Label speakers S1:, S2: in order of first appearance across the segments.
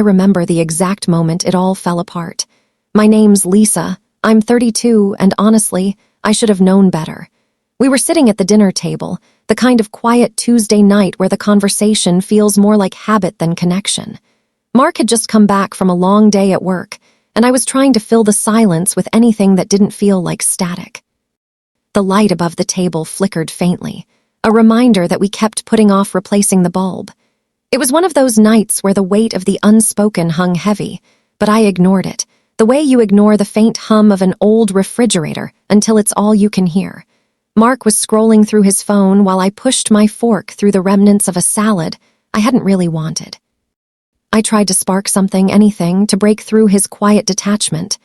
S1: remember the exact moment it all fell apart. My name's Lisa. I'm 32, and honestly, I should have known better. We were sitting at the dinner table, the kind of quiet Tuesday night where the conversation feels more like habit than connection. Mark had just come back from a long day at work, and I was trying to fill the silence with anything that didn't feel like static. The light above the table flickered faintly, a reminder that we kept putting off replacing the bulb. It was one of those nights where the weight of the unspoken hung heavy, but I ignored it, the way you ignore the faint hum of an old refrigerator until it's all you can hear. Mark was scrolling through his phone while I pushed my fork through the remnants of a salad I hadn't really wanted. I tried to spark something, anything, to break through his quiet detachment.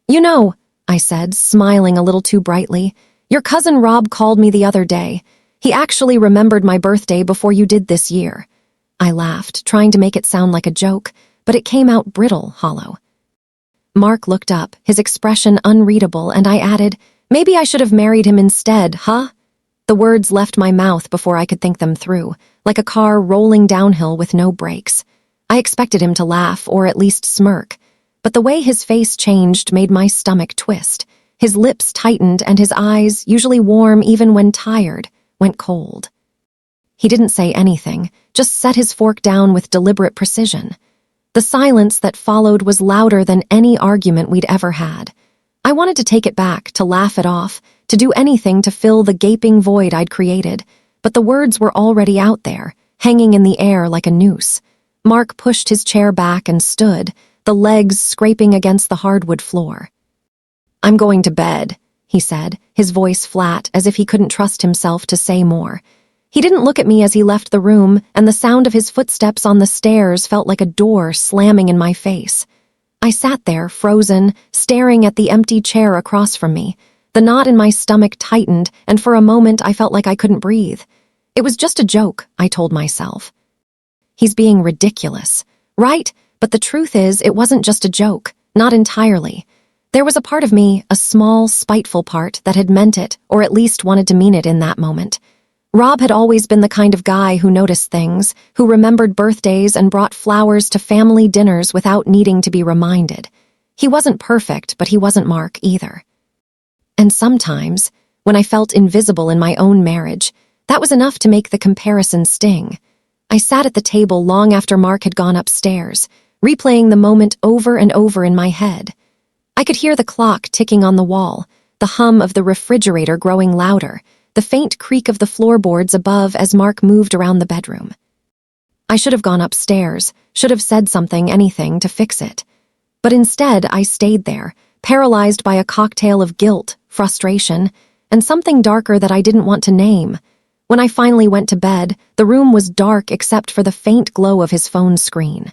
S1: "You know," I said, smiling a little too brightly, "your cousin Rob called me the other day. He actually remembered my birthday before you did this year." I laughed, trying to make it sound like a joke, but it came out brittle, hollow. Mark looked up, his expression unreadable, and I added, "Maybe I should have married him instead, huh?" The words left my mouth before I could think them through, like a car rolling downhill with no brakes. I expected him to laugh, or at least smirk, but the way his face changed made my stomach twist. His lips tightened, and his eyes, usually warm even when tired, went cold. He didn't say anything, just set his fork down with deliberate precision. The silence that followed was louder than any argument we'd ever had. I wanted to take it back, to laugh it off, to do anything to fill the gaping void I'd created, but the words were already out there, hanging in the air like a noose. Mark pushed his chair back and stood, the legs scraping against the hardwood floor. "I'm going to bed," he said, his voice flat, as if he couldn't trust himself to say more. He didn't look at me as he left the room, and the sound of his footsteps on the stairs felt like a door slamming in my face. I sat there, frozen, staring at the empty chair across from me. The knot in my stomach tightened, and for a moment I felt like I couldn't breathe. It was just a joke, I told myself. He's being ridiculous, right? But the truth is, it wasn't just a joke, not entirely. There was a part of me, a small, spiteful part, that had meant it, or at least wanted to mean it in that moment. Rob had always been the kind of guy who noticed things, who remembered birthdays and brought flowers to family dinners without needing to be reminded. He wasn't perfect, but he wasn't Mark either. And sometimes, when I felt invisible in my own marriage, that was enough to make the comparison sting. I sat at the table long after Mark had gone upstairs, replaying the moment over and over in my head. I could hear the clock ticking on the wall, the hum of the refrigerator growing louder, the faint creak of the floorboards above as Mark moved around the bedroom. I should have gone upstairs, should have said something, anything, to fix it. But instead, I stayed there, paralyzed by a cocktail of guilt, frustration, and something darker that I didn't want to name. When I finally went to bed, the room was dark except for the faint glow of his phone screen.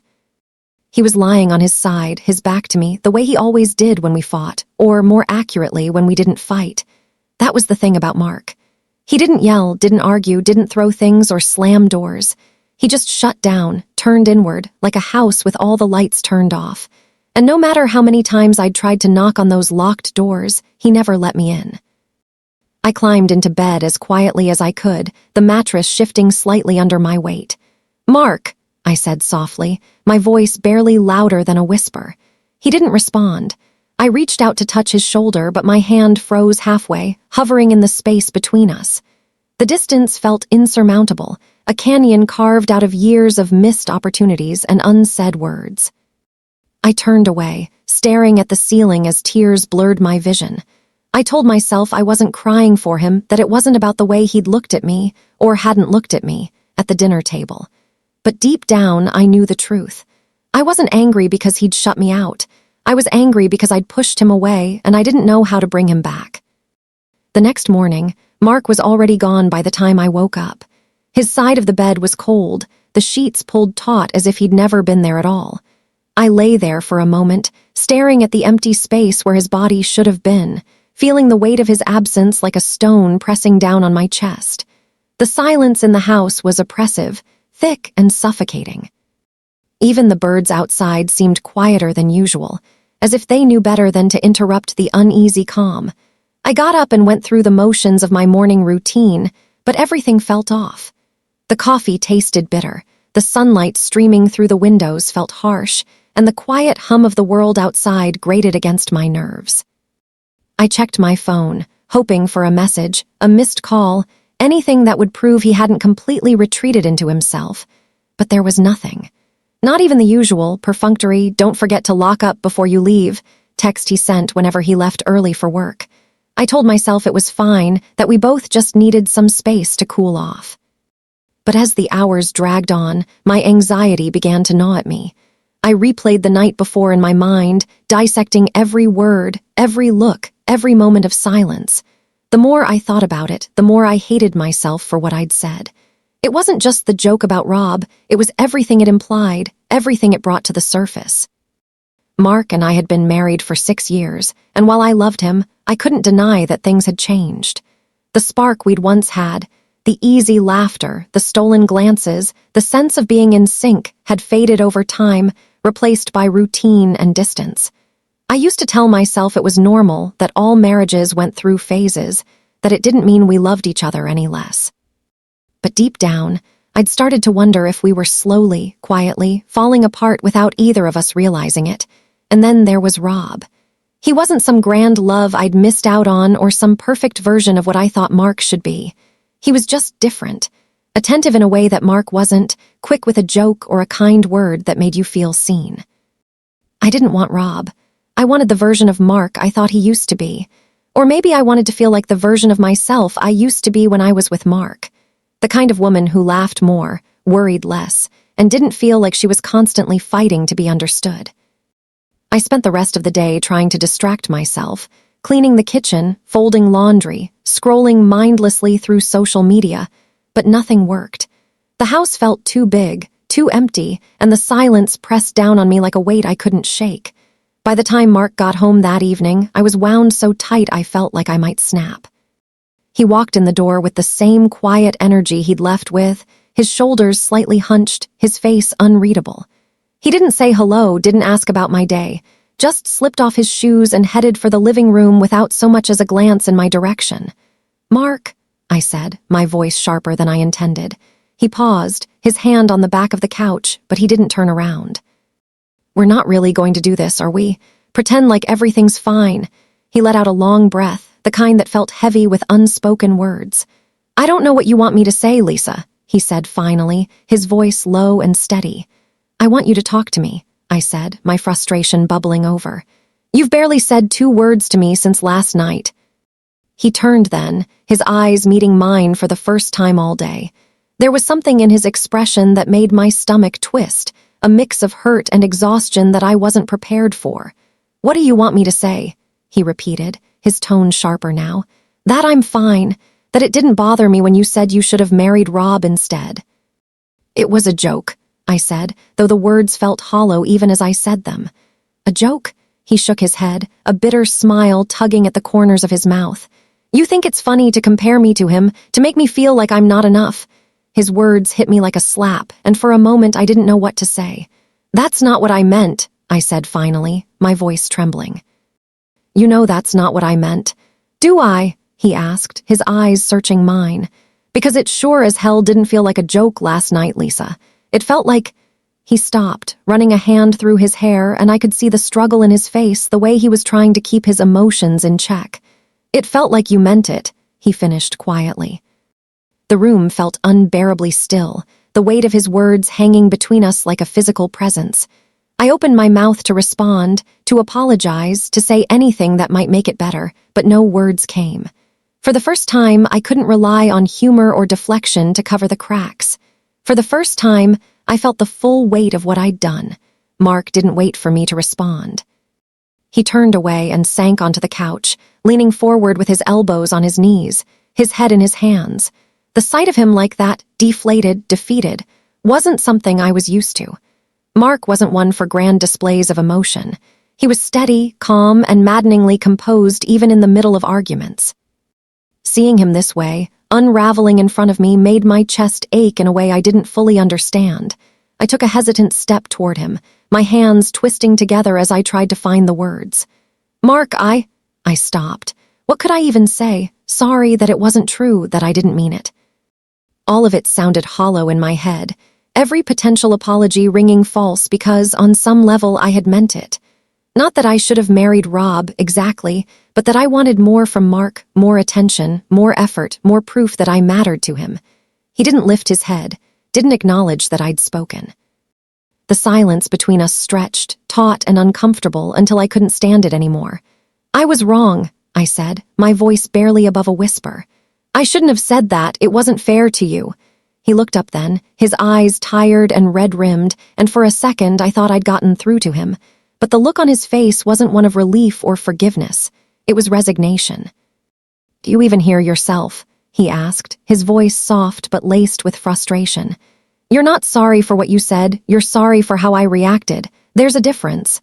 S1: He was lying on his side, his back to me, the way he always did when we fought, or more accurately, when we didn't fight. That was the thing about Mark. He didn't yell, didn't argue, didn't throw things or slam doors. He just shut down, turned inward, like a house with all the lights turned off. And no matter how many times I'd tried to knock on those locked doors, he never let me in. I climbed into bed as quietly as I could, the mattress shifting slightly under my weight. "Mark," I said softly, my voice barely louder than a whisper. He didn't respond. I reached out to touch his shoulder, but my hand froze halfway, hovering in the space between us. The distance felt insurmountable, a canyon carved out of years of missed opportunities and unsaid words. I turned away, staring at the ceiling as tears blurred my vision. I told myself I wasn't crying for him, that it wasn't about the way he'd looked at me, or hadn't looked at me, at the dinner table. But deep down, I knew the truth. I wasn't angry because he'd shut me out. I was angry because I'd pushed him away, and I didn't know how to bring him back. The next morning, Mark was already gone by the time I woke up. His side of the bed was cold, the sheets pulled taut as if he'd never been there at all. I lay there for a moment, staring at the empty space where his body should have been, feeling the weight of his absence like a stone pressing down on my chest. The silence in the house was oppressive, thick and suffocating. Even the birds outside seemed quieter than usual, as if they knew better than to interrupt the uneasy calm. I got up and went through the motions of my morning routine, but everything felt off. The coffee tasted bitter, the sunlight streaming through the windows felt harsh, and the quiet hum of the world outside grated against my nerves. I checked my phone, hoping for a message, a missed call, anything that would prove he hadn't completely retreated into himself. But there was nothing. Not even the usual, perfunctory, "don't forget to lock up before you leave" text he sent whenever he left early for work. I told myself it was fine, that we both just needed some space to cool off. But as the hours dragged on, my anxiety began to gnaw at me. I replayed the night before in my mind, dissecting every word, every look, every moment of silence. The more I thought about it, the more I hated myself for what I'd said. It wasn't just the joke about Rob, it was everything it implied, everything it brought to the surface. Mark and I had been married for 6 years, and while I loved him, I couldn't deny that things had changed. The spark we'd once had, the easy laughter, the stolen glances, the sense of being in sync had faded over time, replaced by routine and distance. I used to tell myself it was normal, that all marriages went through phases, that it didn't mean we loved each other any less. But deep down, I'd started to wonder if we were slowly, quietly, falling apart without either of us realizing it. And then there was Rob. He wasn't some grand love I'd missed out on or some perfect version of what I thought Mark should be. He was just different, attentive in a way that Mark wasn't, quick with a joke or a kind word that made you feel seen. I didn't want Rob. I wanted the version of Mark I thought he used to be. Or maybe I wanted to feel like the version of myself I used to be when I was with Mark. The kind of woman who laughed more, worried less, and didn't feel like she was constantly fighting to be understood. I spent the rest of the day trying to distract myself, cleaning the kitchen, folding laundry, scrolling mindlessly through social media, but nothing worked. The house felt too big, too empty, and the silence pressed down on me like a weight I couldn't shake. By the time Mark got home that evening, I was wound so tight I felt like I might snap. He walked in the door with the same quiet energy he'd left with, his shoulders slightly hunched, his face unreadable. He didn't say hello, didn't ask about my day, just slipped off his shoes and headed for the living room without so much as a glance in my direction. "Mark," I said, my voice sharper than I intended. He paused, his hand on the back of the couch, but he didn't turn around. "We're not really going to do this, are we? Pretend like everything's fine." He let out a long breath, the kind that felt heavy with unspoken words. "I don't know what you want me to say, Lisa," he said finally, his voice low and steady. "I want you to talk to me," I said, my frustration bubbling over. "You've barely said 2 words to me since last night." He turned then, his eyes meeting mine for the first time all day. There was something in his expression that made my stomach twist, a mix of hurt and exhaustion that I wasn't prepared for. "What do you want me to say?" he repeated, his tone sharper now. "That I'm fine, that it didn't bother me when you said you should have married Rob instead." "It was a joke," I said, though the words felt hollow even as I said them. "A joke?" He shook his head, a bitter smile tugging at the corners of his mouth. "You think it's funny to compare me to him, to make me feel like I'm not enough." His words hit me like a slap, and for a moment I didn't know what to say. "That's not what I meant," I said finally, my voice trembling. "You know that's not what I meant." "Do I?" he asked, his eyes searching mine. "Because it sure as hell didn't feel like a joke last night, Lisa. It felt like—" He stopped, running a hand through his hair, and I could see the struggle in his face, the way he was trying to keep his emotions in check. "It felt like you meant it," he finished quietly. The room felt unbearably still, the weight of his words hanging between us like a physical presence. I opened my mouth to respond, to apologize, to say anything that might make it better, but no words came. For the first time, I couldn't rely on humor or deflection to cover the cracks. For the first time, I felt the full weight of what I'd done. Mark didn't wait for me to respond. He turned away and sank onto the couch, leaning forward with his elbows on his knees, his head in his hands. The sight of him like that, deflated, defeated, wasn't something I was used to. Mark wasn't one for grand displays of emotion. He was steady, calm, and maddeningly composed even in the middle of arguments. Seeing him this way, unraveling in front of me, made my chest ache in a way I didn't fully understand. I took a hesitant step toward him, my hands twisting together as I tried to find the words. "Mark, I stopped. What could I even say? Sorry that it wasn't true, that I didn't mean it. All of it sounded hollow in my head. every potential apology ringing false because, on some level, I had meant it. Not that I should have married Rob, exactly, but that I wanted more from Mark, more attention, more effort, more proof that I mattered to him. He didn't lift his head, didn't acknowledge that I'd spoken. The silence between us stretched, taut and uncomfortable until I couldn't stand it anymore. "I was wrong," I said, my voice barely above a whisper. "I shouldn't have said that, it wasn't fair to you." He looked up then, his eyes tired and red-rimmed, and for a second I thought I'd gotten through to him. But the look on his face wasn't one of relief or forgiveness. It was resignation. "Do you even hear yourself?" he asked, his voice soft but laced with frustration. "You're not sorry for what you said, you're sorry for how I reacted. There's a difference."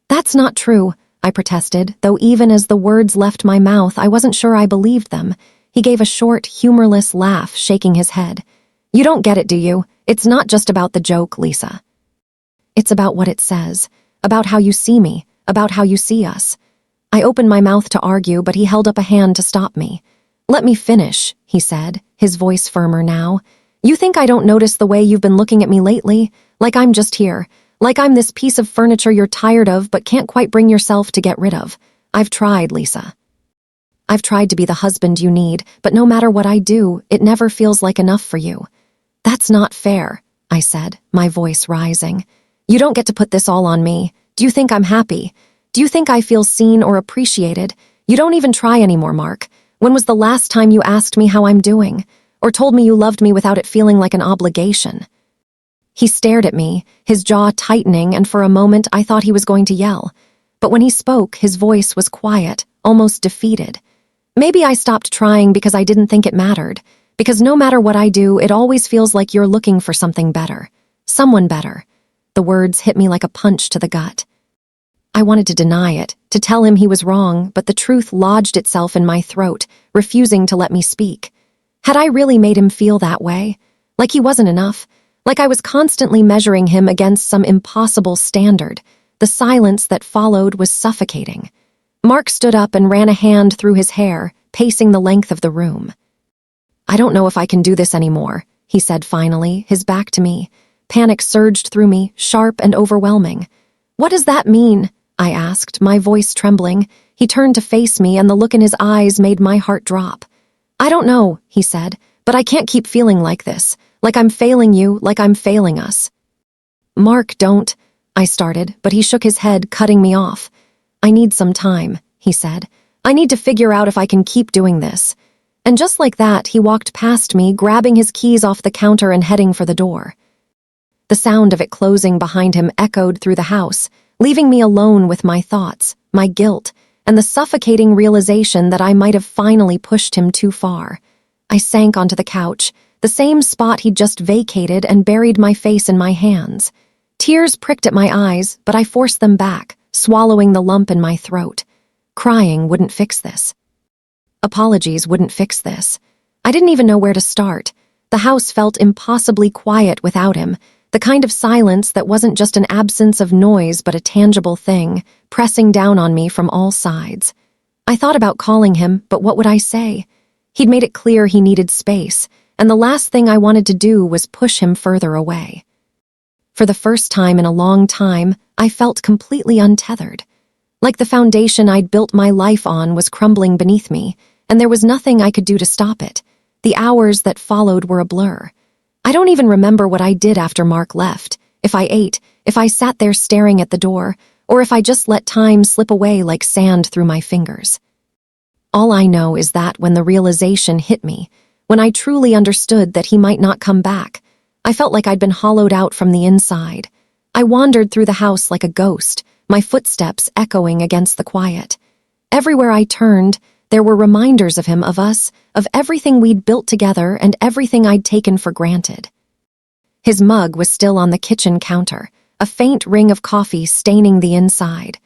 S1: "That's not true," I protested, though even as the words left my mouth, I wasn't sure I believed them. He gave a short, humorless laugh, shaking his head. "You don't get it, do you? It's not just about the joke, Lisa. It's about what it says, about how you see me, about how you see us." I opened my mouth to argue, but he held up a hand to stop me. "Let me finish," he said, his voice firmer now. "You think I don't notice the way you've been looking at me lately? Like I'm just here. Like I'm this piece of furniture you're tired of but can't quite bring yourself to get rid of. I've tried, Lisa. I've tried to be the husband you need, but no matter what I do, it never feels like enough for you." "That's not fair," I said, my voice rising. "You don't get to put this all on me. Do you think I'm happy? Do you think I feel seen or appreciated? You don't even try anymore, Mark. When was the last time you asked me how I'm doing? Or told me you loved me without it feeling like an obligation?" He stared at me, his jaw tightening, and for a moment I thought he was going to yell. But when he spoke, his voice was quiet, almost defeated. "Maybe I stopped trying because I didn't think it mattered. Because no matter what I do, it always feels like you're looking for something better. Someone better." The words hit me like a punch to the gut. I wanted to deny it, to tell him he was wrong, but the truth lodged itself in my throat, refusing to let me speak. Had I really made him feel that way? Like he wasn't enough? Like I was constantly measuring him against some impossible standard? The silence that followed was suffocating. Mark stood up and ran a hand through his hair, pacing the length of the room. "I don't know if I can do this anymore," he said finally, his back to me. Panic surged through me, sharp and overwhelming. "What does that mean?" I asked, my voice trembling. He turned to face me, and the look in his eyes made my heart drop. "I don't know," he said, "but I can't keep feeling like this. Like I'm failing you, like I'm failing us." "Mark, don't," I started, but he shook his head, cutting me off. "I need some time," he said. "I need to figure out if I can keep doing this." And just like that, he walked past me, grabbing his keys off the counter and heading for the door. The sound of it closing behind him echoed through the house, leaving me alone with my thoughts, my guilt, and the suffocating realization that I might have finally pushed him too far. I sank onto the couch, the same spot he'd just vacated, and buried my face in my hands. Tears pricked at my eyes, but I forced them back, swallowing the lump in my throat. Crying wouldn't fix this. Apologies wouldn't fix this. I didn't even know where to start. The house felt impossibly quiet without him, the kind of silence that wasn't just an absence of noise but a tangible thing, pressing down on me from all sides. I thought about calling him, but what would I say? He'd made it clear he needed space, and the last thing I wanted to do was push him further away. For the first time in a long time, I felt completely untethered. Like the foundation I'd built my life on was crumbling beneath me, and there was nothing I could do to stop it. The hours that followed were a blur. I don't even remember what I did after Mark left, if I ate, if I sat there staring at the door, or if I just let time slip away like sand through my fingers. All I know is that when the realization hit me, when I truly understood that he might not come back, I felt like I'd been hollowed out from the inside. I wandered through the house like a ghost, my footsteps echoing against the quiet. Everywhere I turned, there were reminders of him, of us, of everything we'd built together and everything I'd taken for granted. His mug was still on the kitchen counter, a faint ring of coffee staining the inside.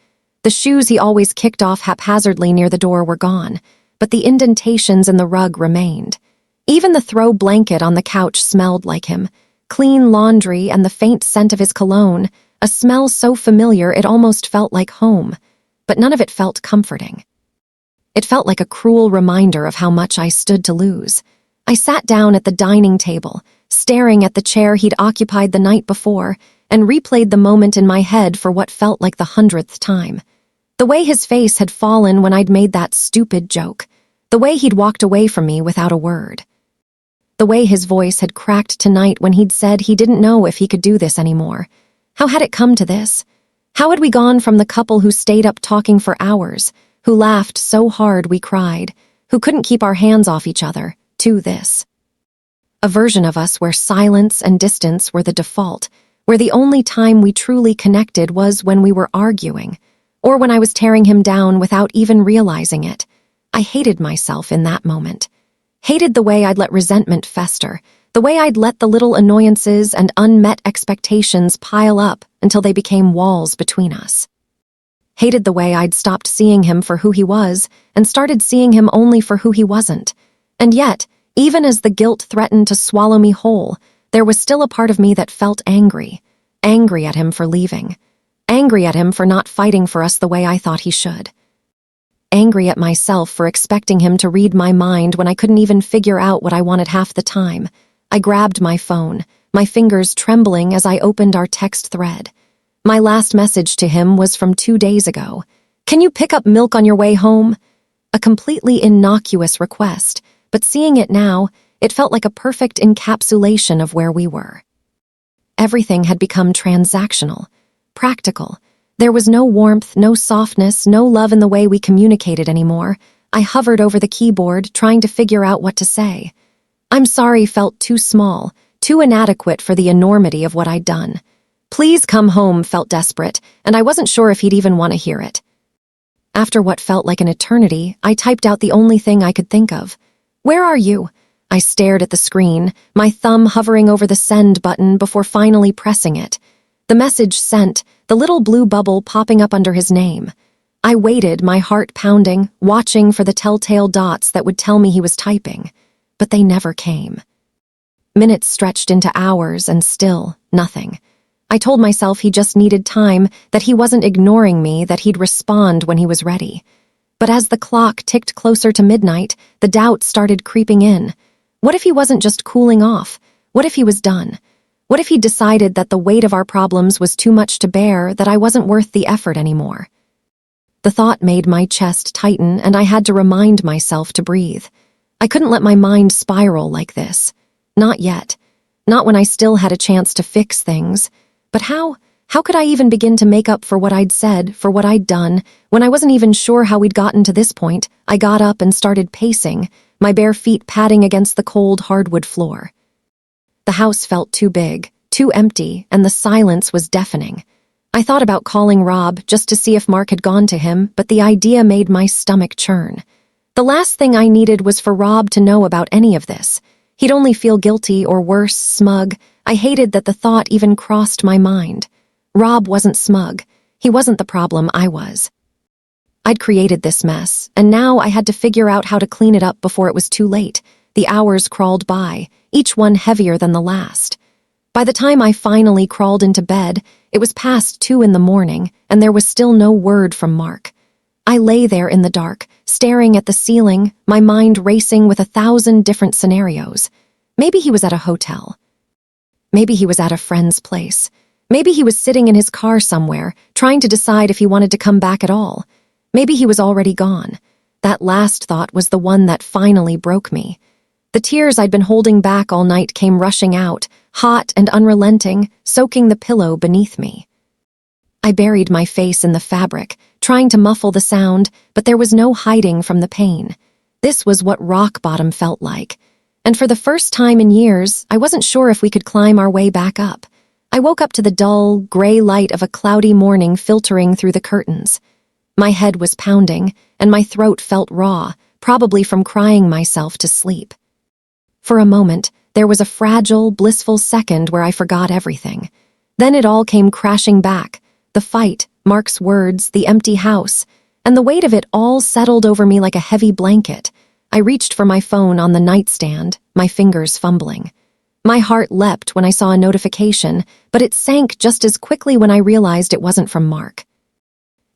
S1: The shoes he always kicked off haphazardly near the door were gone, but the indentations in the rug remained. Even the throw blanket on the couch smelled like him, clean laundry and the faint scent of his cologne, a smell so familiar it almost felt like home, but none of it felt comforting. It felt like a cruel reminder of how much I stood to lose. I sat down at the dining table, staring at the chair he'd occupied the night before, and replayed the moment in my head for what felt like the 100th time. The way his face had fallen when I'd made that stupid joke. The way he'd walked away from me without a word. The way his voice had cracked tonight when he'd said he didn't know if he could do this anymore. How had it come to this? How had we gone from the couple who stayed up talking for hours, who laughed so hard we cried, who couldn't keep our hands off each other, to this? A version of us where silence and distance were the default, where the only time we truly connected was when we were arguing, or when I was tearing him down without even realizing it. I hated myself in that moment. Hated the way I'd let resentment fester, the way I'd let the little annoyances and unmet expectations pile up until they became walls between us. Hated the way I'd stopped seeing him for who he was and started seeing him only for who he wasn't. And yet, even as the guilt threatened to swallow me whole, there was still a part of me that felt angry. Angry at him for leaving. Angry at him for not fighting for us the way I thought he should. Angry at myself for expecting him to read my mind when I couldn't even figure out what I wanted half the time. I grabbed my phone, my fingers trembling as I opened our text thread. My last message to him was from 2 days ago. "Can you pick up milk on your way home?" A completely innocuous request, but seeing it now, it felt like a perfect encapsulation of where we were. Everything had become transactional, practical. There was no warmth, no softness, no love in the way we communicated anymore. I hovered over the keyboard, trying to figure out what to say. "I'm sorry" felt too small, too inadequate for the enormity of what I'd done. "Please come home" felt desperate, and I wasn't sure if he'd even want to hear it. After what felt like an eternity, I typed out the only thing I could think of. "Where are you?" I stared at the screen, my thumb hovering over the send button before finally pressing it. The message sent, the little blue bubble popping up under his name. I waited, my heart pounding, watching for the telltale dots that would tell me he was typing. But they never came. Minutes stretched into hours, and still, nothing. I told myself he just needed time, that he wasn't ignoring me, that he'd respond when he was ready. But as the clock ticked closer to midnight, the doubt started creeping in. What if he wasn't just cooling off? What if he was done? What if he decided that the weight of our problems was too much to bear, that I wasn't worth the effort anymore? The thought made my chest tighten, and I had to remind myself to breathe. I couldn't let my mind spiral like this. Not yet. Not when I still had a chance to fix things. But how? How could I even begin to make up for what I'd said, for what I'd done, when I wasn't even sure how we'd gotten to this point? I got up and started pacing, my bare feet padding against the cold hardwood floor. The house felt too big, too empty, and the silence was deafening. I thought about calling Rob just to see if Mark had gone to him, but the idea made my stomach churn. The last thing I needed was for Rob to know about any of this. He'd only feel guilty or worse, smug. I hated that the thought even crossed my mind. Rob wasn't smug. He wasn't the problem, I was. I'd created this mess, and now I had to figure out how to clean it up before it was too late. The hours crawled by, each one heavier than the last. By the time I finally crawled into bed, it was past 2 in the morning, and there was still no word from Mark. I lay there in the dark, staring at the ceiling, my mind racing with 1,000 different scenarios. Maybe he was at a hotel. Maybe he was at a friend's place. Maybe he was sitting in his car somewhere, trying to decide if he wanted to come back at all. Maybe he was already gone. That last thought was the one that finally broke me. The tears I'd been holding back all night came rushing out, hot and unrelenting, soaking the pillow beneath me. I buried my face in the fabric, trying to muffle the sound, but there was no hiding from the pain. This was what rock bottom felt like. And for the first time in years, I wasn't sure if we could climb our way back up. I woke up to the dull, gray light of a cloudy morning filtering through the curtains. My head was pounding, and my throat felt raw, probably from crying myself to sleep. For a moment, there was a fragile, blissful second where I forgot everything. Then it all came crashing back. The fight, Mark's words, the empty house, and the weight of it all settled over me like a heavy blanket. I reached for my phone on the nightstand, my fingers fumbling. My heart leapt when I saw a notification, but it sank just as quickly when I realized it wasn't from Mark.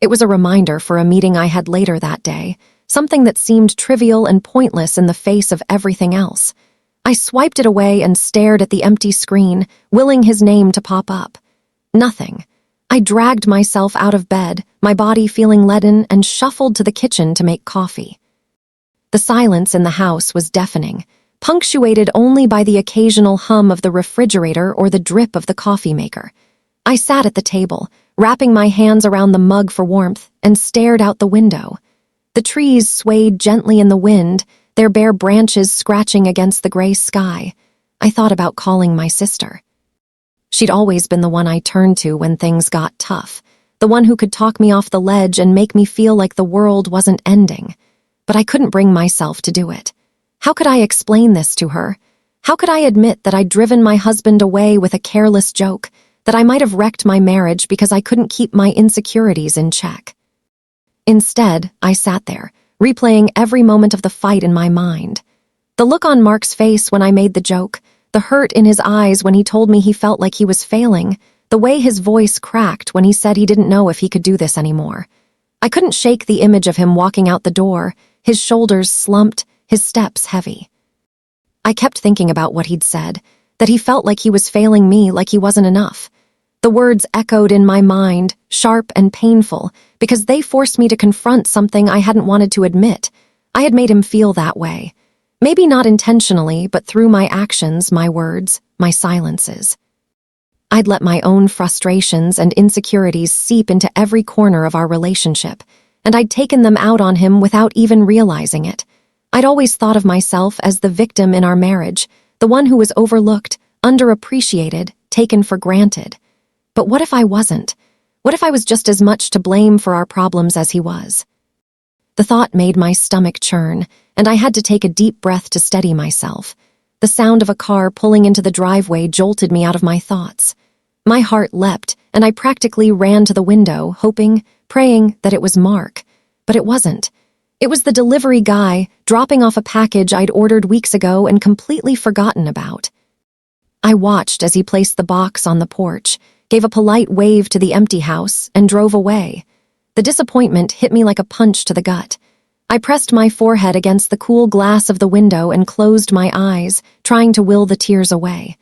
S1: It was a reminder for a meeting I had later that day, something that seemed trivial and pointless in the face of everything else. I swiped it away and stared at the empty screen, willing his name to pop up. Nothing. I dragged myself out of bed, my body feeling leaden, and shuffled to the kitchen to make coffee. The silence in the house was deafening, punctuated only by the occasional hum of the refrigerator or the drip of the coffee maker. I sat at the table, wrapping my hands around the mug for warmth, and stared out the window. The trees swayed gently in the wind, their bare branches scratching against the gray sky. I thought about calling my sister. She'd always been the one I turned to when things got tough, the one who could talk me off the ledge and make me feel like the world wasn't ending. But I couldn't bring myself to do it. How could I explain this to her? How could I admit that I'd driven my husband away with a careless joke, that I might have wrecked my marriage because I couldn't keep my insecurities in check? Instead, I sat there, replaying every moment of the fight in my mind. The look on Mark's face when I made the joke, the hurt in his eyes when he told me he felt like he was failing, the way his voice cracked when he said he didn't know if he could do this anymore. I couldn't shake the image of him walking out the door, his shoulders slumped, his steps heavy. I kept thinking about what he'd said, that he felt like he was failing me, like he wasn't enough. The words echoed in my mind, sharp and painful, because they forced me to confront something I hadn't wanted to admit. I had made him feel that way. Maybe not intentionally, but through my actions, my words, my silences. I'd let my own frustrations and insecurities seep into every corner of our relationship, and I'd taken them out on him without even realizing it. I'd always thought of myself as the victim in our marriage, the one who was overlooked, underappreciated, taken for granted. But what if I wasn't? What if I was just as much to blame for our problems as he was? The thought made my stomach churn, and I had to take a deep breath to steady myself. The sound of a car pulling into the driveway jolted me out of my thoughts. My heart leapt, and I practically ran to the window, hoping, praying that it was Mark. But it wasn't. It was the delivery guy, dropping off a package I'd ordered weeks ago and completely forgotten about. I watched as he placed the box on the porch, gave a polite wave to the empty house, and drove away. The disappointment hit me like a punch to the gut. I pressed my forehead against the cool glass of the window and closed my eyes, trying to will the tears away.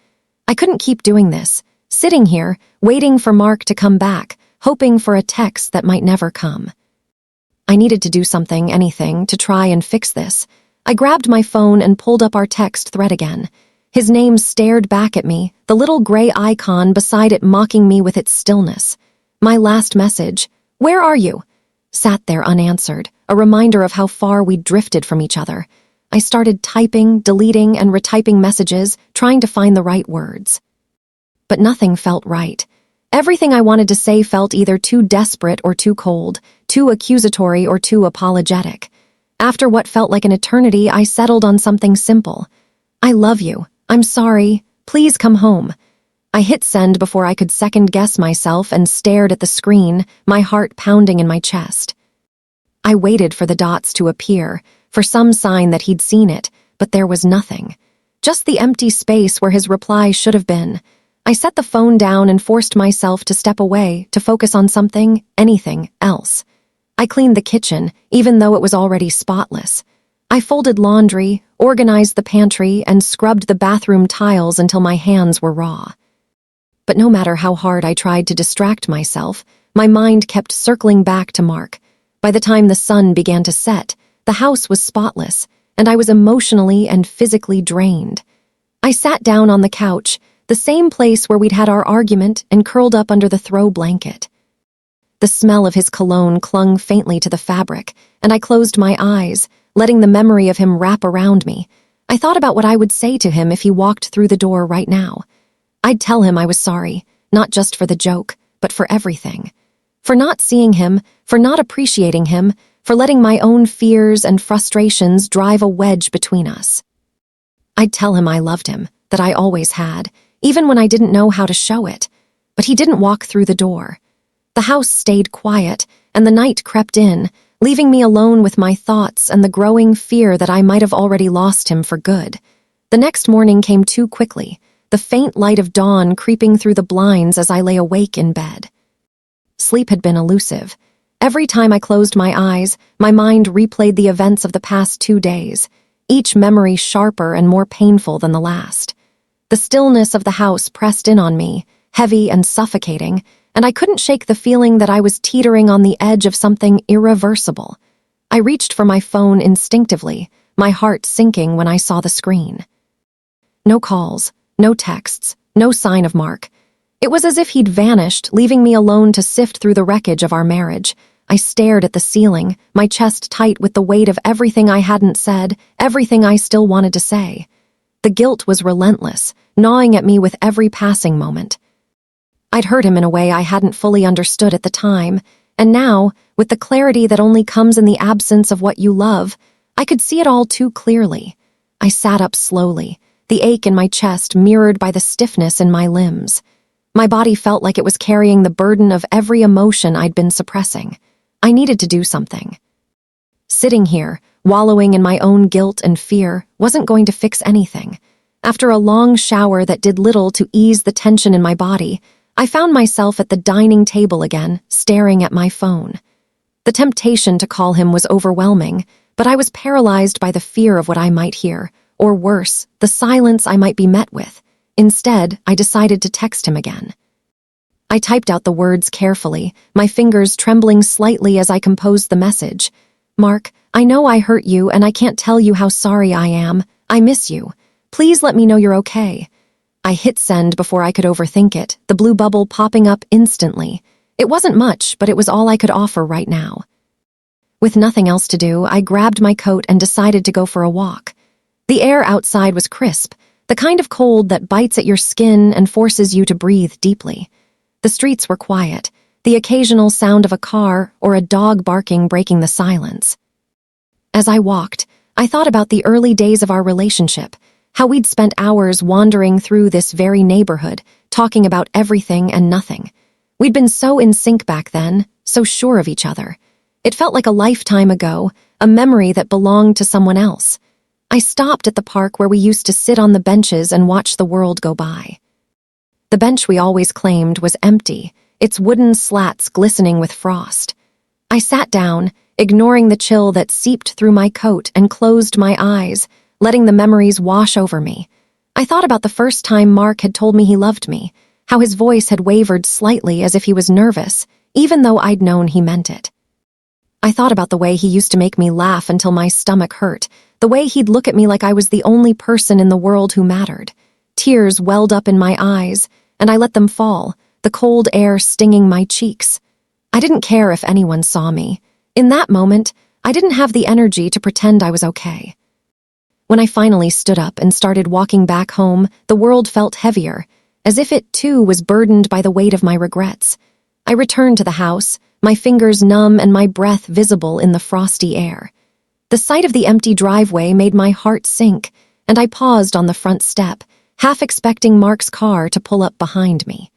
S1: I couldn't keep doing this, sitting here, waiting for Mark to come back, hoping for a text that might never come. I needed to do something, anything, to try and fix this. I grabbed my phone and pulled up our text thread again. His name stared back at me, the little gray icon beside it mocking me with its stillness. My last message, "Where are you?" sat there unanswered, a reminder of how far we'd drifted from each other. I started typing, deleting, and retyping messages, trying to find the right words. But nothing felt right. Everything I wanted to say felt either too desperate or too cold, too accusatory or too apologetic. After what felt like an eternity, I settled on something simple. "I love you. I'm sorry. Please come home." I hit send before I could second-guess myself and stared at the screen, my heart pounding in my chest. I waited for the dots to appear, for some sign that he'd seen it, but there was nothing. Just the empty space where his reply should have been. I set the phone down and forced myself to step away, to focus on something, anything, else. I cleaned the kitchen, even though it was already spotless. I folded laundry, organized the pantry, and scrubbed the bathroom tiles until my hands were raw. But no matter how hard I tried to distract myself, my mind kept circling back to Mark. By the time the sun began to set, the house was spotless, and I was emotionally and physically drained. I sat down on the couch, the same place where we'd had our argument, and curled up under the throw blanket. The smell of his cologne clung faintly to the fabric, and I closed my eyes, letting the memory of him wrap around me. I thought about what I would say to him if he walked through the door right now. I'd tell him I was sorry, not just for the joke, but for everything. For not seeing him, for not appreciating him, for letting my own fears and frustrations drive a wedge between us. I'd tell him I loved him, that I always had, even when I didn't know how to show it. But he didn't walk through the door. The house stayed quiet, and the night crept in, leaving me alone with my thoughts and the growing fear that I might have already lost him for good. The next morning came too quickly, the faint light of dawn creeping through the blinds as I lay awake in bed. Sleep had been elusive. Every time I closed my eyes, my mind replayed the events of the past 2 days. each memory sharper and more painful than the last. The stillness of the house pressed in on me, heavy and suffocating, and I couldn't shake the feeling that I was teetering on the edge of something irreversible. I reached for my phone instinctively, my heart sinking when I saw the screen. No calls, no texts, no sign of Mark. It was as if he'd vanished, leaving me alone to sift through the wreckage of our marriage. I stared at the ceiling, my chest tight with the weight of everything I hadn't said, everything I still wanted to say. The guilt was relentless, gnawing at me with every passing moment. I'd hurt him in a way I hadn't fully understood at the time, and now, with the clarity that only comes in the absence of what you love, I could see it all too clearly. I sat up slowly, the ache in my chest mirrored by the stiffness in my limbs. My body felt like it was carrying the burden of every emotion I'd been suppressing. I needed to do something. Sitting here, wallowing in my own guilt and fear, wasn't going to fix anything. After a long shower that did little to ease the tension in my body, I found myself at the dining table again, staring at my phone. The temptation to call him was overwhelming, but I was paralyzed by the fear of what I might hear, or worse, the silence I might be met with. Instead, I decided to text him again. I typed out the words carefully, my fingers trembling slightly as I composed the message. "Mark, I know I hurt you and I can't tell you how sorry I am. I miss you. Please let me know you're okay." I hit send before I could overthink it, the blue bubble popping up instantly. It wasn't much, but it was all I could offer right now. With nothing else to do, I grabbed my coat and decided to go for a walk. The air outside was crisp, the kind of cold that bites at your skin and forces you to breathe deeply. The streets were quiet, the occasional sound of a car or a dog barking breaking the silence. As I walked, I thought about the early days of our relationship, how we'd spent hours wandering through this very neighborhood, talking about everything and nothing. We'd been so in sync back then, so sure of each other. It felt like a lifetime ago, a memory that belonged to someone else. I stopped at the park where we used to sit on the benches and watch the world go by. The bench we always claimed was empty, its wooden slats glistening with frost. I sat down, ignoring the chill that seeped through my coat, and closed my eyes, letting the memories wash over me. I thought about the first time Mark had told me he loved me, how his voice had wavered slightly as if he was nervous, even though I'd known he meant it. I thought about the way he used to make me laugh until my stomach hurt, the way he'd look at me like I was the only person in the world who mattered. Tears welled up in my eyes, and I let them fall, the cold air stinging my cheeks. I didn't care if anyone saw me. In that moment, I didn't have the energy to pretend I was okay. When I finally stood up and started walking back home, the world felt heavier, as if it too was burdened by the weight of my regrets. I returned to the house, my fingers numb and my breath visible in the frosty air. The sight of the empty driveway made my heart sink, and I paused on the front step, half expecting Mark's car to pull up behind me.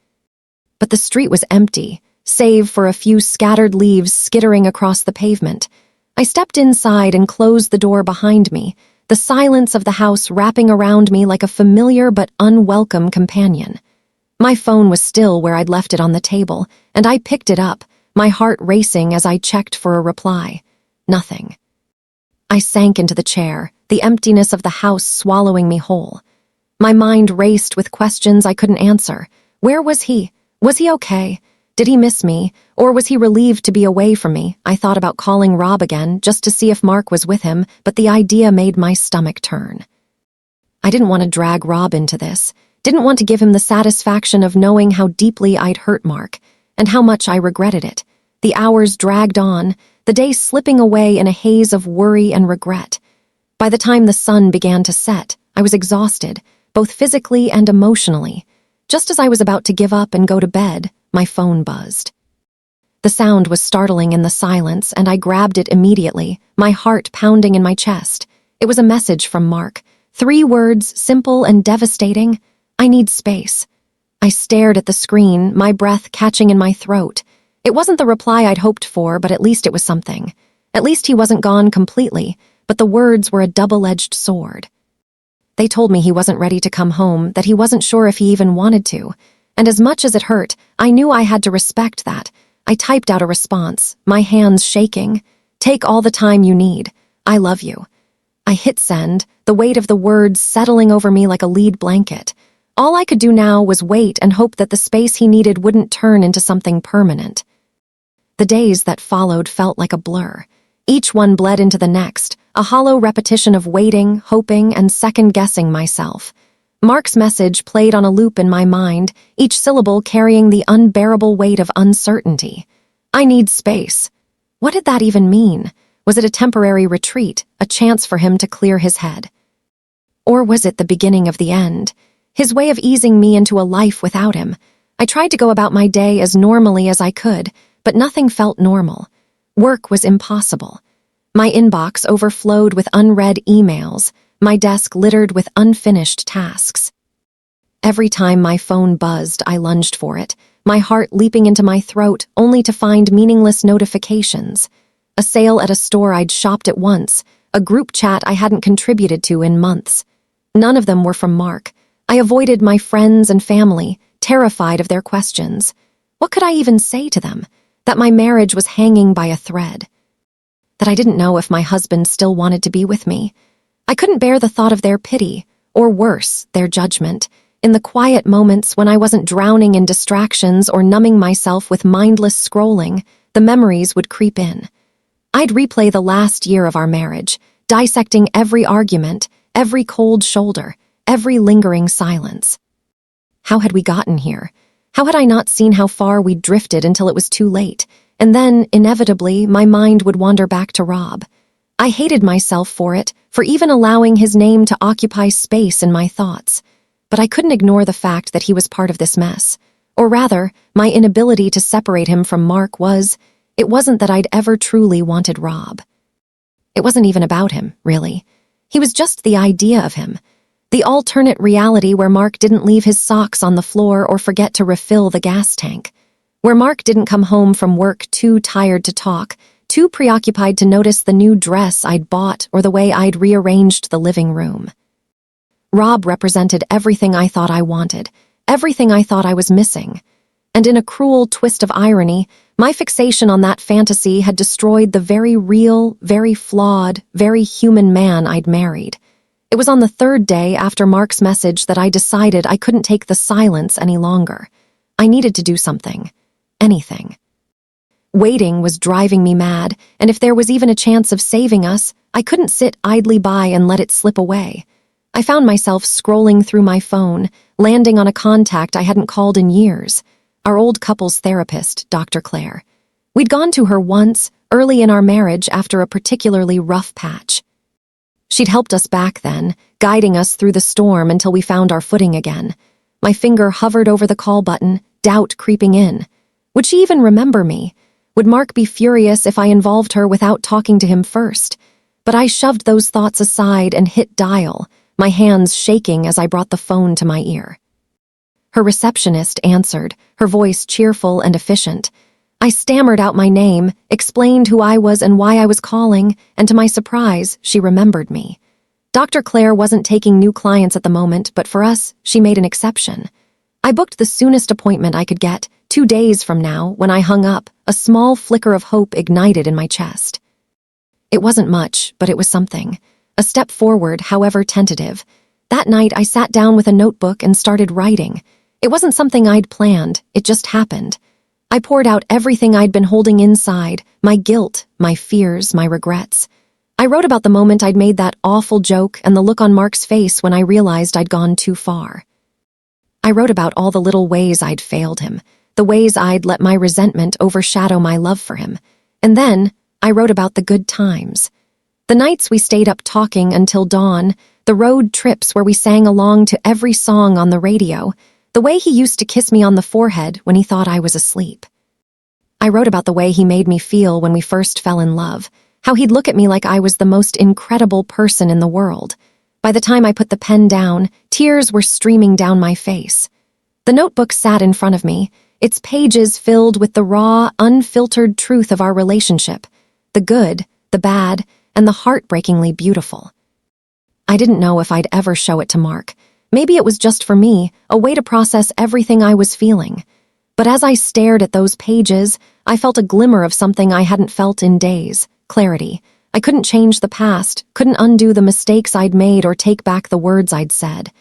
S1: But the street was empty, save for a few scattered leaves skittering across the pavement. I stepped inside and closed the door behind me, the silence of the house wrapping around me like a familiar but unwelcome companion. My phone was still where I'd left it on the table, and I picked it up, my heart racing as I checked for a reply. Nothing. I sank into the chair, the emptiness of the house swallowing me whole. My mind raced with questions I couldn't answer. Where was he? Was he okay? Did he miss me? Or was he relieved to be away from me? I thought about calling Rob again, just to see if Mark was with him, but the idea made my stomach turn. I didn't want to drag Rob into this, didn't want to give him the satisfaction of knowing how deeply I'd hurt Mark, and how much I regretted it. The hours dragged on, the day slipping away in a haze of worry and regret. By the time the sun began to set, I was exhausted, both physically and emotionally. Just as I was about to give up and go to bed, my phone buzzed. The sound was startling in the silence, and I grabbed it immediately, my heart pounding in my chest. It was a message from Mark. 3 words, simple and devastating. I need space. I stared at the screen, my breath catching in my throat. It wasn't the reply I'd hoped for, but at least it was something. At least he wasn't gone completely, but the words were a double-edged sword. They told me he wasn't ready to come home, that he wasn't sure if he even wanted to. And as much as it hurt, I knew I had to respect that. I typed out a response, my hands shaking. "Take all the time you need. I love you." I hit send, the weight of the words settling over me like a lead blanket. All I could do now was wait and hope that the space he needed wouldn't turn into something permanent. The days that followed felt like a blur. Each one bled into the next, a hollow repetition of waiting, hoping, and second-guessing myself. Mark's message played on a loop in my mind, each syllable carrying the unbearable weight of uncertainty. I need space. What did that even mean? Was it a temporary retreat, a chance for him to clear his head? Or was it the beginning of the end? His way of easing me into a life without him. I tried to go about my day as normally as I could, but nothing felt normal. Work was impossible. My inbox overflowed with unread emails, my desk littered with unfinished tasks. Every time my phone buzzed, I lunged for it, my heart leaping into my throat only to find meaningless notifications. A sale at a store I'd shopped at once, a group chat I hadn't contributed to in months. None of them were from Mark. I avoided my friends and family, terrified of their questions. What could I even say to them? That my marriage was hanging by a thread. That I didn't know if my husband still wanted to be with me. I couldn't bear the thought of their pity, or worse, their judgment. In the quiet moments when I wasn't drowning in distractions or numbing myself with mindless scrolling, the memories would creep in. I'd replay the last year of our marriage, dissecting every argument, every cold shoulder, every lingering silence. How had we gotten here? How had I not seen how far we'd drifted until it was too late? And then, inevitably, my mind would wander back to Rob. I hated myself for it, for even allowing his name to occupy space in my thoughts. But I couldn't ignore the fact that he was part of this mess. Or rather, my inability to separate him from Mark it wasn't that I'd ever truly wanted Rob. It wasn't even about him, really. He was just the idea of him. The alternate reality where Mark didn't leave his socks on the floor or forget to refill the gas tank. Where Mark didn't come home from work too tired to talk, too preoccupied to notice the new dress I'd bought or the way I'd rearranged the living room. Rob represented everything I thought I wanted, everything I thought I was missing. And in a cruel twist of irony, my fixation on that fantasy had destroyed the very real, very flawed, very human man I'd married. It was on the third day after Mark's message that I decided I couldn't take the silence any longer. I needed to do something. Anything. Waiting was driving me mad, and if there was even a chance of saving us, I couldn't sit idly by and let it slip away. I found myself scrolling through my phone, landing on a contact I hadn't called in years. Our old couples therapist, Dr. Claire. We'd gone to her once, early in our marriage after a particularly rough patch. She'd helped us back then, guiding us through the storm until we found our footing again. My finger hovered over the call button, doubt creeping in. Would she even remember me? Would Mark be furious if I involved her without talking to him first? But I shoved those thoughts aside and hit dial, my hands shaking as I brought the phone to my ear. Her receptionist answered, her voice cheerful and efficient. I stammered out my name, explained who I was and why I was calling, and to my surprise, she remembered me. Dr. Claire wasn't taking new clients at the moment, but for us, she made an exception. I booked the soonest appointment I could get, 2 days from now. When I hung up, a small flicker of hope ignited in my chest. It wasn't much, but it was something. A step forward, however tentative. That night, I sat down with a notebook and started writing. It wasn't something I'd planned, it just happened. I poured out everything I'd been holding inside, my guilt, my fears, my regrets. I wrote about the moment I'd made that awful joke and the look on Mark's face when I realized I'd gone too far. I wrote about all the little ways I'd failed him, the ways I'd let my resentment overshadow my love for him. And then, I wrote about the good times. The nights we stayed up talking until dawn, the road trips where we sang along to every song on the radio, the way he used to kiss me on the forehead when he thought I was asleep. I wrote about the way he made me feel when we first fell in love, how he'd look at me like I was the most incredible person in the world. By the time I put the pen down, tears were streaming down my face. The notebook sat in front of me, its pages filled with the raw, unfiltered truth of our relationship, the good, the bad, and the heartbreakingly beautiful. I didn't know if I'd ever show it to Mark. Maybe it was just for me, a way to process everything I was feeling. But as I stared at those pages, I felt a glimmer of something I hadn't felt in days, clarity, I couldn't change the past, couldn't undo the mistakes I'd made or take back the words I'd said.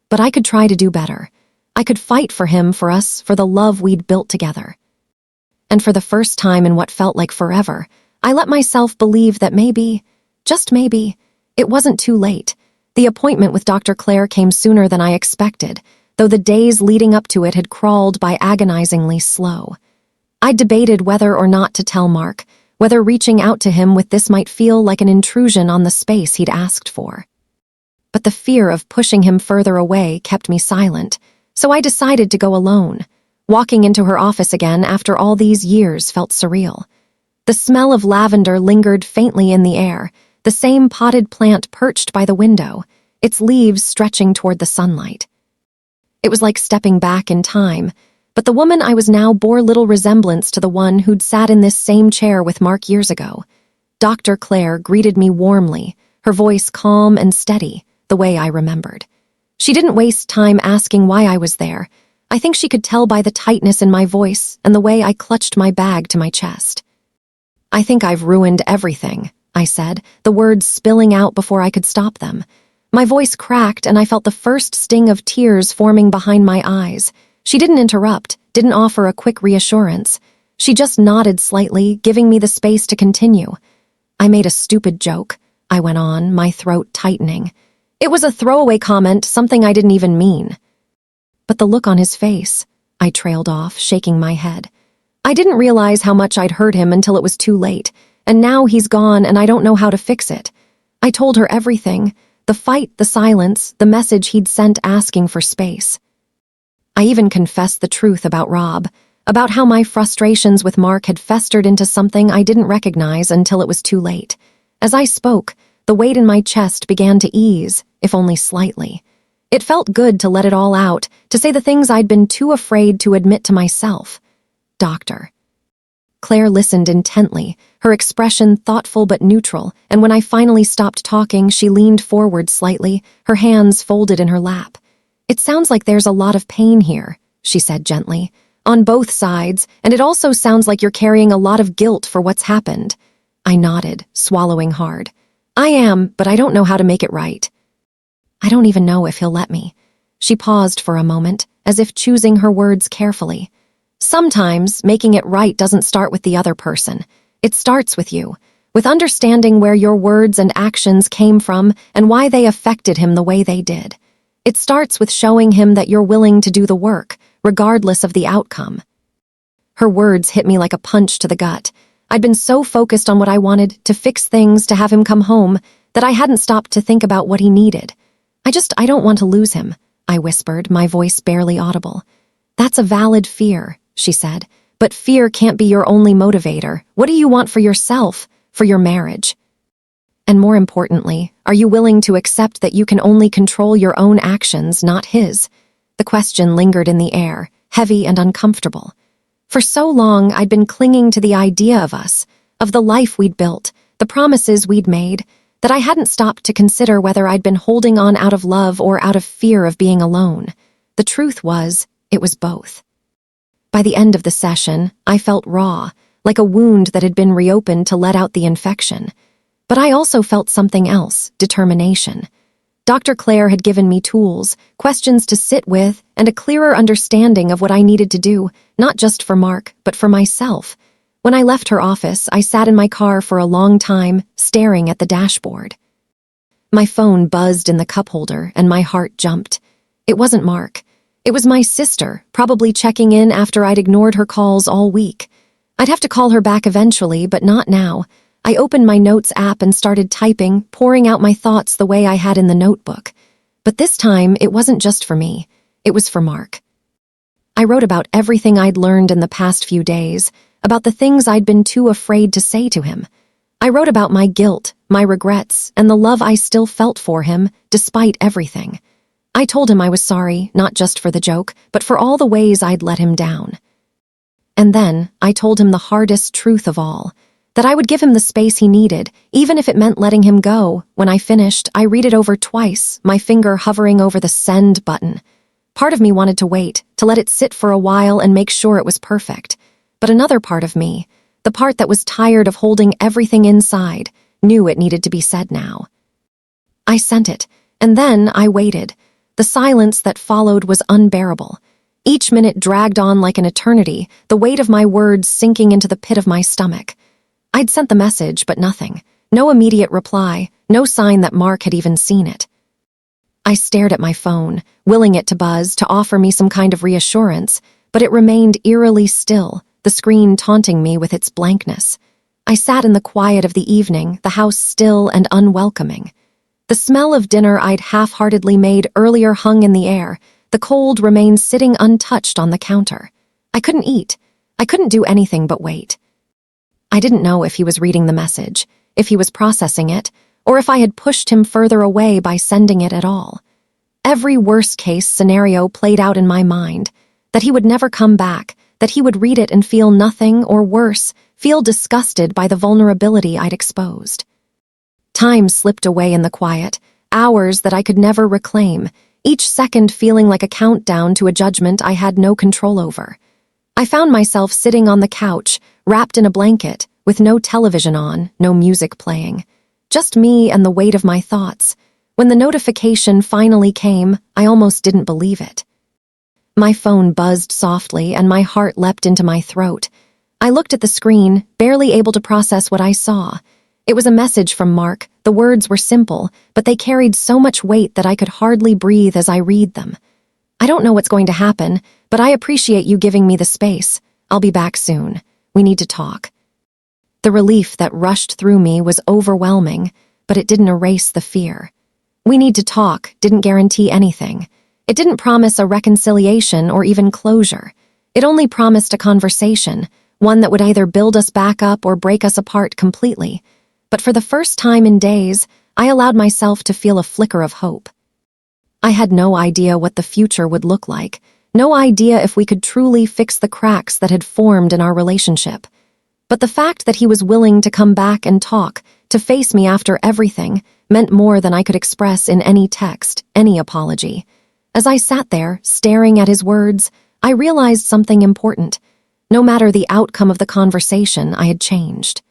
S1: But I could try to do better. I could fight for him, for us, for the love we'd built together. And for the first time in what felt like forever, I let myself believe that maybe, just maybe, it wasn't too late. The appointment with Dr. Claire came sooner than I expected, though the days leading up to it had crawled by agonizingly slow. I debated whether or not to tell Mark, whether reaching out to him with this might feel like an intrusion on the space he'd asked for. But the fear of pushing him further away kept me silent, so I decided to go alone. Walking into her office again after all these years felt surreal. The smell of lavender lingered faintly in the air, the same potted plant perched by the window, its leaves stretching toward the sunlight. It was like stepping back in time, but the woman I was now bore little resemblance to the one who'd sat in this same chair with Mark years ago. Dr. Claire greeted me warmly, her voice calm and steady, the way I remembered. She didn't waste time asking why I was there. I think she could tell by the tightness in my voice and the way I clutched my bag to my chest. "I think I've ruined everything," I said, the words spilling out before I could stop them. My voice cracked and I felt the first sting of tears forming behind my eyes. She didn't interrupt, didn't offer a quick reassurance. She just nodded slightly, giving me the space to continue. "I made a stupid joke," I went on, my throat tightening. "It was a throwaway comment, something I didn't even mean." But the look on his face, I trailed off, shaking my head. I didn't realize how much I'd hurt him until it was too late, and now he's gone and I don't know how to fix it. I told her everything, the fight, the silence, the message he'd sent asking for space. I even confessed the truth about Rob, about how my frustrations with Mark had festered into something I didn't recognize until it was too late. As I spoke, the weight in my chest began to ease, if only slightly. It felt good to let it all out, to say the things I'd been too afraid to admit to myself. "Doctor." Claire listened intently, her expression thoughtful but neutral, and when I finally stopped talking, she leaned forward slightly, her hands folded in her lap. "It sounds like there's a lot of pain here," she said gently, "on both sides, and it also sounds like you're carrying a lot of guilt for what's happened." I nodded, swallowing hard. "I am, but I don't know how to make it right." "I don't even know if he'll let me." She paused for a moment, as if choosing her words carefully. "Sometimes, making it right doesn't start with the other person. It starts with you, with understanding where your words and actions came from and why they affected him the way they did. It starts with showing him that you're willing to do the work, regardless of the outcome." Her words hit me like a punch to the gut. I'd been so focused on what I wanted, to fix things, to have him come home, that I hadn't stopped to think about what he needed. I don't want to lose him," I whispered, my voice barely audible. "That's a valid fear," she said, "but fear can't be your only motivator. What do you want for yourself, for your marriage? And more importantly, are you willing to accept that you can only control your own actions, not his?" The question lingered in the air, heavy and uncomfortable. For so long, I'd been clinging to the idea of us, of the life we'd built, the promises we'd made, that I hadn't stopped to consider whether I'd been holding on out of love or out of fear of being alone. The truth was, it was both. By the end of the session, I felt raw, like a wound that had been reopened to let out the infection. But I also felt something else, determination. Dr. Claire had given me tools, questions to sit with, and a clearer understanding of what I needed to do, not just for Mark, but for myself. When I left her office, I sat in my car for a long time, staring at the dashboard. My phone buzzed in the cup holder, and my heart jumped. It wasn't Mark. It was my sister, probably checking in after I'd ignored her calls all week. I'd have to call her back eventually, but not now. I opened my notes app and started typing, pouring out my thoughts the way I had in the notebook. But this time, it wasn't just for me. It was for Mark. I wrote about everything I'd learned in the past few days, about the things I'd been too afraid to say to him. I wrote about my guilt, my regrets, and the love I still felt for him, despite everything. I told him I was sorry, not just for the joke, but for all the ways I'd let him down. And then, I told him the hardest truth of all, that I would give him the space he needed, even if it meant letting him go. When I finished, I read it over twice, my finger hovering over the send button. Part of me wanted to wait, to let it sit for a while and make sure it was perfect. But another part of me, the part that was tired of holding everything inside, knew it needed to be said now. I sent it, and then I waited. The silence that followed was unbearable. Each minute dragged on like an eternity, the weight of my words sinking into the pit of my stomach. I'd sent the message, but nothing. No immediate reply, no sign that Mark had even seen it. I stared at my phone, willing it to buzz, to offer me some kind of reassurance, but it remained eerily still, the screen taunting me with its blankness. I sat in the quiet of the evening, the house still and unwelcoming. The smell of dinner I'd half-heartedly made earlier hung in the air. The cold remained sitting untouched on the counter. I couldn't eat. I couldn't do anything but wait. I didn't know if he was reading the message, if he was processing it, or if I had pushed him further away by sending it at all. Every worst-case scenario played out in my mind, that he would never come back, that he would read it and feel nothing, or worse, feel disgusted by the vulnerability I'd exposed. Time slipped away in the quiet, hours that I could never reclaim, each second feeling like a countdown to a judgment I had no control over. I found myself sitting on the couch, wrapped in a blanket, with no television on, no music playing. Just me and the weight of my thoughts. When the notification finally came, I almost didn't believe it. My phone buzzed softly and my heart leapt into my throat. I looked at the screen, barely able to process what I saw. It was a message from Mark. The words were simple, but they carried so much weight that I could hardly breathe as I read them. I don't know what's going to happen, but I appreciate you giving me the space. I'll be back soon. We need to talk. The relief that rushed through me was overwhelming, but it didn't erase the fear. We need to talk didn't guarantee anything. It didn't promise a reconciliation or even closure. It only promised a conversation, one that would either build us back up or break us apart completely. But for the first time in days, I allowed myself to feel a flicker of hope. I had no idea what the future would look like, no idea if we could truly fix the cracks that had formed in our relationship. But the fact that he was willing to come back and talk, to face me after everything, meant more than I could express in any text, any apology. As I sat there, staring at his words, I realized something important. No matter the outcome of the conversation, I had changed.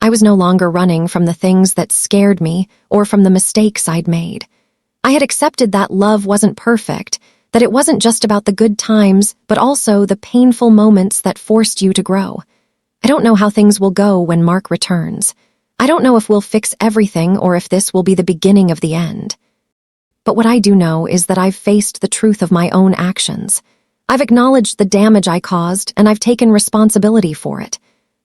S1: I was no longer running from the things that scared me or from the mistakes I'd made. I had accepted that love wasn't perfect, that it wasn't just about the good times, but also the painful moments that forced you to grow. I don't know how things will go when Mark returns. I don't know if we'll fix everything or if this will be the beginning of the end. But what I do know is that I've faced the truth of my own actions. I've acknowledged the damage I caused, and I've taken responsibility for it.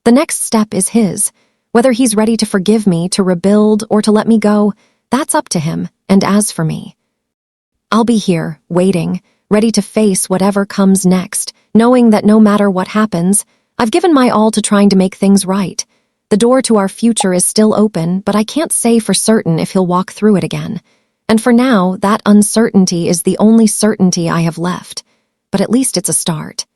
S1: The next step is his. Whether he's ready to forgive me, to rebuild, or to let me go, that's up to him, and as for me, I'll be here, waiting, ready to face whatever comes next, knowing that no matter what happens, I've given my all to trying to make things right. The door to our future is still open, but I can't say for certain if he'll walk through it again. And for now, that uncertainty is the only certainty I have left. But at least it's a start.